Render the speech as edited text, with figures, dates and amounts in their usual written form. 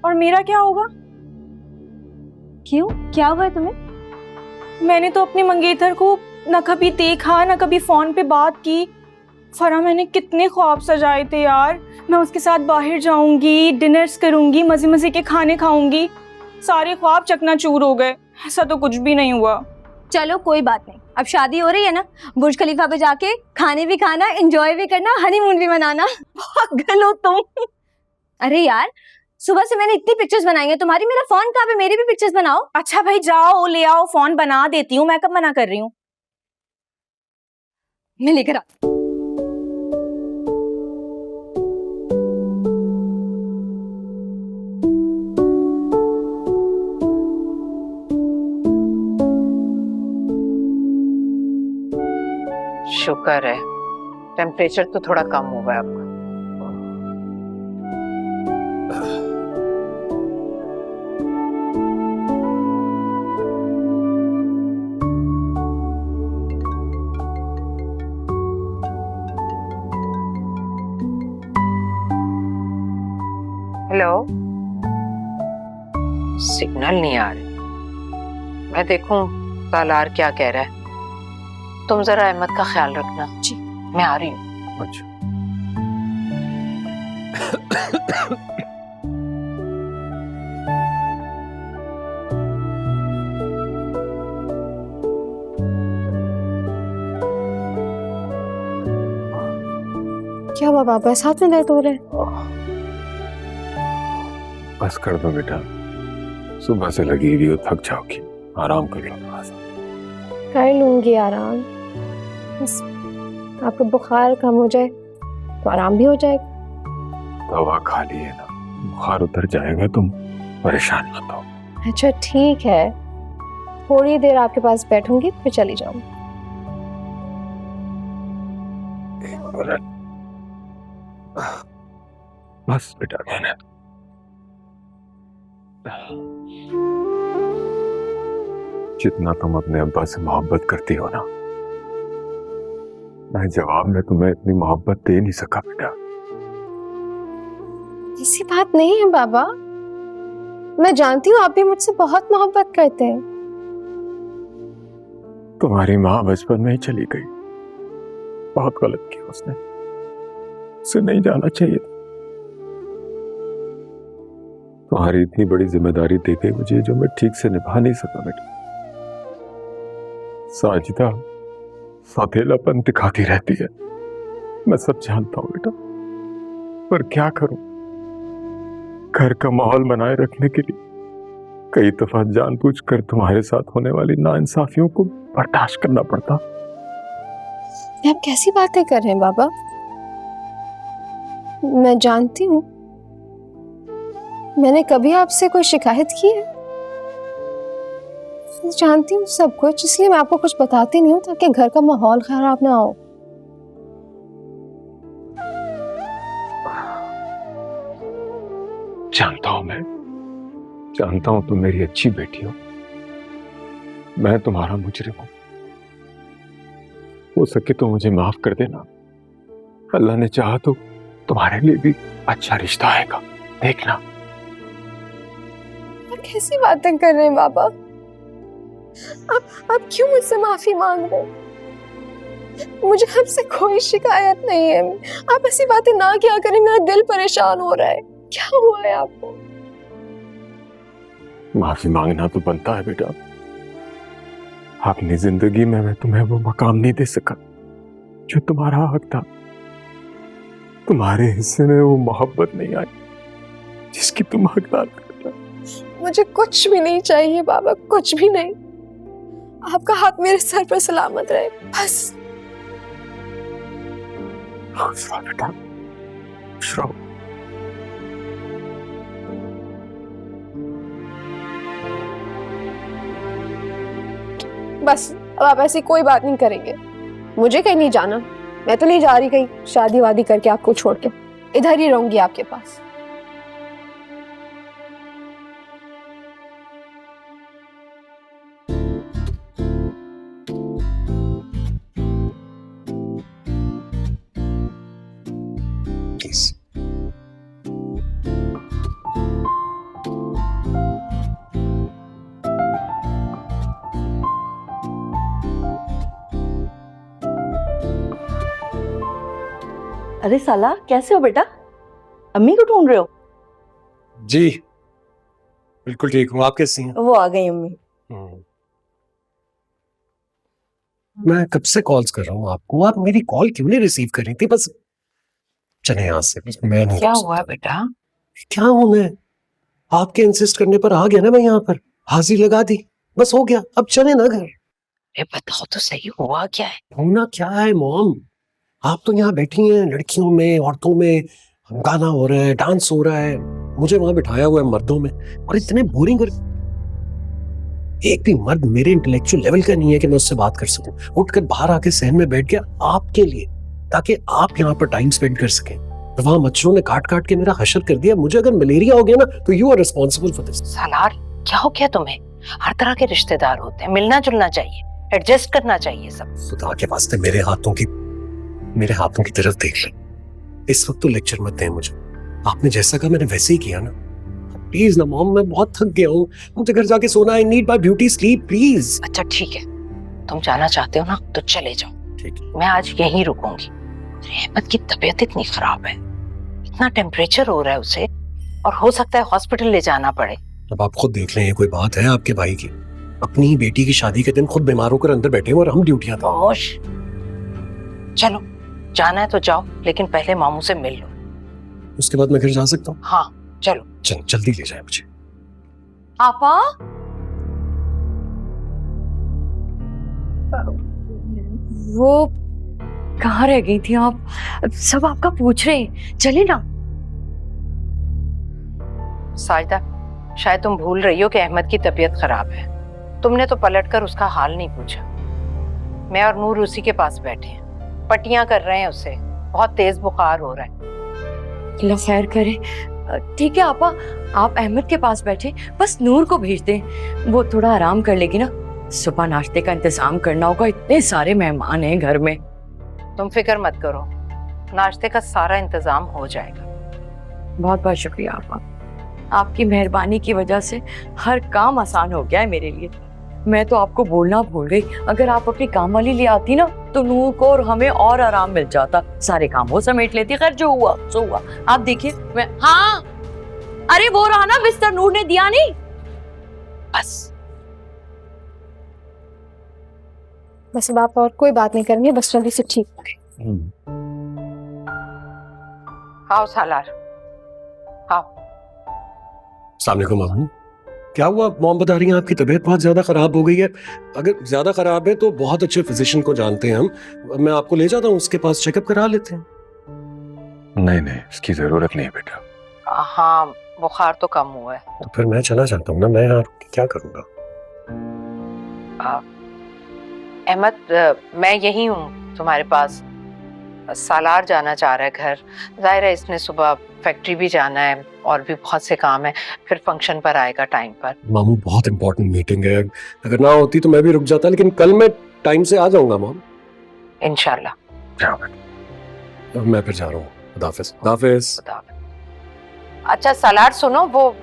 और मेरा क्या होगा? क्यों, क्या हुआ है तुम्हें? मैंने तो अपनी मंगेतर को न कभी देखा न कभी फोन पे बात की। फरा, मैंने कितने ख्वाब सजाए थे यार। मैं उसके साथ बाहर जाऊंगी, डिनर्स करूंगी, मजे मजे के खाने खाऊंगी। सारे ख्वाब चकनाचूर हो गए। ऐसा तो कुछ भी नहीं हुआ। चलो कोई बात नहीं, अब शादी हो रही है ना, बुर्ज खलीफा पे जाके खाने भी खाना, एंजॉय भी करना, हनीमून भी मनाना। पागल हो तुम। अरे यार, सुबह से मैंने इतनी पिक्चर्स बनाई हैं तुम्हारी, मेरा फोन कहाँ पे, मेरी भी पिक्चर्स बनाओ। अच्छा भाई जाओ ले आओ, फोन बना देती हूँ, मैं कब मना कर रही हूँ। मैं लेकर आ। शुक्र है टेम्परेचर तो थोड़ा कम हुआ है आपका। हेलो, सिग्नल नहीं आ रही। मैं देखूं सालार क्या कह रहा है। तुम जरा अहमद का ख्याल रखना। जी। मैं आ रही हूँ। अच्छा। क्या हुआ पापा, साथ में दर्द हो रहा है? बस कर दो बेटा, सुबह से लगी हुई हो, थक जाओगी, आराम कर लो थोड़ा सा। कर लूंगी आराम, बस आपका बुखार कम हो जाए तो आराम भी हो जाएगा। दवा खा ली है ना, बुखार उतर जाएगा, तुम परेशान मत हो। अच्छा ठीक है, थोड़ी देर आपके पास बैठूंगी फिर चली जाऊंगी। एक मिनट, बस बेटा रहने दो। जितना तुम अपने अब्बा से मोहब्बत करती हो ना, मैं जवाब में तुम्हें इतनी मोहब्बत दे नहीं सका बेटा। ऐसी बात नहीं है बाबा, मैं जानती हूँ आप भी मुझसे बहुत मोहब्बत करते हैं। तुम्हारी माँ बचपन में ही चली गई, बहुत गलत किया उसने, उसे नहीं जाना चाहिए। तुम्हारी इतनी बड़ी जिम्मेदारी दे गई मुझे जो मैं ठीक से निभा नहीं सका बेटा। साजिदा सौतेलापन दिखाती रहती है, मैं सब जानता हूं बेटा, पर क्या करूं, घर का माहौल बनाए रखने के लिए कई दफा जानबूझकर तुम्हारे साथ होने वाली नाइंसाफियों को बर्दाश्त करना पड़ता। आप कैसी बातें कर रहे हैं बाबा? मैं जानती हूँ, मैंने कभी आपसे कोई शिकायत की है? मैं जानती हूँ सब कुछ, इसलिए मैं आपको कुछ बताती नहीं हूँ ताकि घर का माहौल खराब ना हो। जानता हूं, मैं जानता हूं तुम मेरी अच्छी बेटी हो, मैं तुम्हारा मुजरिम हूं, हो सके तो मुझे माफ कर देना। अल्लाह ने चाहा तो तुम्हारे लिए भी अच्छा रिश्ता आएगा, देखना। आप कैसी बातें कर रहे हैं बाबा? आप क्यों मुझसे माफी मांग रहे हैं? मुझे आपसे कोई शिकायत नहीं है। आप ऐसी बातें ना क्या करें, मेरा दिल परेशान हो रहा है। क्या हुआ है आपको? माफी मांगना तो बनता है बेटा, अपनी जिंदगी में मैं तुम्हें वो मकाम नहीं दे सका जो तुम्हारा हक था। तुम्हारे हिस्से में वो मोहब्बत नहीं आई जिसकी तुम हकदार थे बेटा। मुझे कुछ भी नहीं चाहिए बाबा, कुछ भी नहीं। आपका हाथ मेरे सर पर सलामत रहे, बस। खुश रहो बेटा, खुश रहो। बस अब आप ऐसी कोई बात नहीं करेंगे। मुझे कहीं नहीं जाना, मैं तो नहीं जा रही कहीं शादी वादी करके आपको छोड़ के, इधर ही रहूंगी आपके पास। प्लीज अरे साला, कैसे हो बेटा? अम्मी को ढूंढ रहे हो? जी बिल्कुल ठीक हूँ। आप कैसी हैं? वो आ गई अम्मी। मैं कब से कॉल्स कर रहा हूँ आपको, आप मेरी कॉल क्यों नहीं रिसीव कर रही थी? बस चले यहाँ से, मैं नहीं क्या रुक हुआ सकता। बेटा? क्या हूँ मैं? आपके इंसिस्ट करने पर आ गया ना मैं यहाँ पर, हाजिर लगा दी, बस हो गया। अब चले ना घर। ए बताओ तो सही, हुआ क्या है? होना क्या है मॉम? आप तो यहाँ बैठी हैं, लड़कियों में औरतों में गाना हो रहा है, डांस हो रहा है, मुझे वहां बिठाया हुआ है मर्दों में, और इतने बोरिंग। और एक भी मर्द मेरे इंटेलेक्चुअल लेवल का नहीं है कि मैं उससे बात कर सकूं। उठकर बाहर आके सहन में बैठ गया आपके लिए, ताकि आप यहाँ पर टाइम स्पेंड कर सकें। तो वहां मच्छरों ने काट काट के मेरा हशर कर दिया। मुझे अगर मलेरिया हो गया ना तो you are responsible for this. Salar, क्या हो गया तुम्हें? हर तरह के रिश्तेदार होते हैं, मिलना जुलना चाहिए, एडजस्ट करना चाहिए सब। खुदा के वास्ते मेरे हाथों की तरफ देख ले। इस वक्त तो लेक्चर मत दें मुझे। आपने जैसा कहा मैंने वैसे ही किया ना। प्लीज ना मॉम, मैं बहुत थक गया हूँ, मुझे घर जाके सोना। I need my beauty sleep please. अच्छा ठीक है, तुम जाना चाहते हो ना तो चले जाओ, ठीक है। मैं आज यहीं रुकूंगी। अहमद की तबीयत इतनी खराब है, इतना टेम्परेचर हो रहा है उसे, और हो सकता है हॉस्पिटल ले जाना पड़े। अब आप खुद देख लें, ये कोई बात है आपके भाई की? अपनी ही बेटी की शादी के दिन खुद बीमार होकर अंदर बैठे और हम ड्यूटियां था। खामोश। चलो, जाना है तो जाओ, लेकिन पहले मामू से मिल लो। उसके बाद मैं घर जा सकता हूँ? हाँ चलो। चल जल्दी ले जाए मुझे। आपा, वो कहाँ रह गई थी आप? सब आपका पूछ रहे हैं, चले ना। साजिदा, शायद तुम भूल रही हो कि अहमद की तबीयत खराब है। तुमने तो पलटकर उसका हाल नहीं पूछा। मैं और नूर उसी के पास बैठे हैं, पट्टियां कर रहे हैं उसे, बहुत तेज बुखार हो रहा है। अल्लाह खैर करे। ठीक है आपा, आप अहमद के पास बैठे, बस नूर को भेज दें, वो थोड़ा आराम कर लेगी ना। सुबह नाश्ते का इंतजाम करना होगा, इतने सारे मेहमान हैं घर में। तुम फिक्र मत करो, नाश्ते का सारा इंतजाम हो जाएगा। बहुत बहुत शुक्रिया आपा, आपकी मेहरबानी की वजह से हर काम आसान हो गया है मेरे लिए। मैं तो आपको बोलना भूल गई, अगर आप अपनी काम वाली ले आती ना तो नूर को और हमें और आराम मिल जाता, सारे काम वो समेट लेती। खैर जो हुआ सो हुआ। आप देखिए मैं, हाँ अरे वो रहा ना बिस्तर, नूर ने दिया नहीं। बस अब आप और कोई बात नहीं करनी है, बस जल्दी से ठीक हो गए। आओ सालार, आओ। अस्सलाम वालेकुम मामू। क्या हुआ? मॉम बता रही हैं आपकी तबीयत बहुत ज्यादा खराब हो गई है। अगर ज्यादा खराब है तो बहुत अच्छे फिजिशियन को जानते हैं हम, मैं आपको ले जाता हूँ उसके पास, चेकअप करा लेते हैं। नहीं नहीं, इसकी जरूरत नहीं है बेटा। हाँ, बुखार तो कम हुआ है। तो फिर मैं चला जाता हूँ ना, मैं यहाँ क्या करूँगा? अहमद, मैं यही हूँ तुम्हारे पास। सालार जाना चाह रहा है घर, जाहिर है इसने सुबह फैक्ट्री भी जाना है और भी बहुत से काम है, फिर फंक्शन पर आएगा टाइम पर। मामू बहुत इंपॉर्टेंट मीटिंग है, अगर ना होती तो मैं भी रुक जाता, लेकिन कल मैं टाइम से आ जाऊंगा मॉम। इंशाल्लाह। मैं फिर जा रहा हूँ। खुदा हाफिज। खुदा हाफिज। अच्छा सालार सुनो, वो